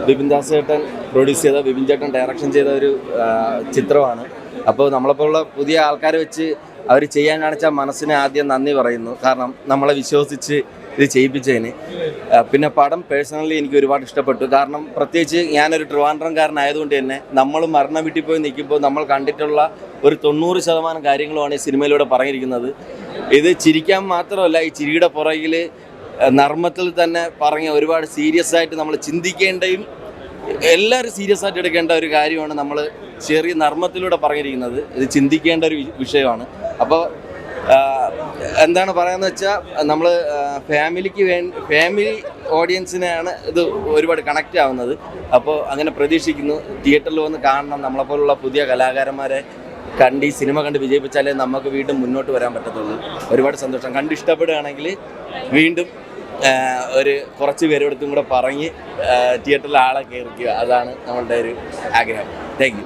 ബിപിൻ ദാസ് ചേട്ടൻ പ്രൊഡ്യൂസ് ചെയ്ത, ബിപിൻ ചേട്ടൻ ഡയറക്ഷൻ ചെയ്ത ഒരു ചിത്രമാണ്. അപ്പോൾ നമ്മളെപ്പോലുള്ള പുതിയ ആൾക്കാരെ വെച്ച് അവർ ചെയ്യാൻ കാണിച്ച മനസ്സിന് ആദ്യം നന്ദി പറയുന്നു. കാരണം നമ്മളെ വിശ്വസിച്ച് ഇത് ചെയ്യിപ്പിച്ചതിന്. പിന്നെ പടം പേഴ്സണലി എനിക്ക് ഒരുപാട് ഇഷ്ടപ്പെട്ടു. കാരണം പ്രത്യേകിച്ച് ഞാനൊരു ട്രിവാൻഡ്രംകാരനായതുകൊണ്ട് തന്നെ നമ്മൾ മരണ വീട്ടിൽ പോയി നിൽക്കുമ്പോൾ നമ്മൾ കണ്ടിട്ടുള്ള ഒരു 90% കാര്യങ്ങളുമാണ് ഈ സിനിമയിലൂടെ പറഞ്ഞിരിക്കുന്നത്. ഇത് ചിരിക്കാൻ മാത്രമല്ല, ഈ ചിരിയുടെ പുറകിൽ നർമ്മത്തിൽ തന്നെ പറഞ്ഞ ഒരുപാട് സീരിയസ് ആയിട്ട് നമ്മൾ ചിന്തിക്കേണ്ടയും എല്ലാവരും സീരിയസ് ആയിട്ട് എടുക്കേണ്ട ഒരു കാര്യമാണ് നമ്മൾ ചെറിയ നർമ്മത്തിലൂടെ പറഞ്ഞിരിക്കുന്നത്. ഇത് ചിന്തിക്കേണ്ട ഒരു വിഷയമാണ്. അപ്പോൾ എന്താണ് പറയുന്നത് വെച്ചാൽ, നമ്മൾ ഫാമിലി ഓഡിയൻസിനെയാണ് ഇത് ഒരുപാട് കണക്റ്റ് ആവുന്നത്. അപ്പോൾ അങ്ങനെ പ്രതീക്ഷിക്കുന്നു. തിയേറ്ററിൽ വന്ന് കാണണം. നമ്മളെപ്പോലുള്ള പുതിയ കലാകാരന്മാരെ കണ്ട് ഈ സിനിമ കണ്ട് വിജയിപ്പിച്ചാലേ നമുക്ക് വീണ്ടും മുന്നോട്ട് വരാൻ പറ്റത്തുള്ളൂ. ഒരുപാട് സന്തോഷം. കണ്ട് ഇഷ്ടപ്പെടുകയാണെങ്കിൽ വീണ്ടും ഒരു കുറച്ച് പേരെടുത്തും കൂടെ പറഞ്ഞ് തിയേറ്ററിൽ ആളെ കയറിക്കുക. അതാണ് നമ്മളുടെ ഒരു ആഗ്രഹം. Thank you.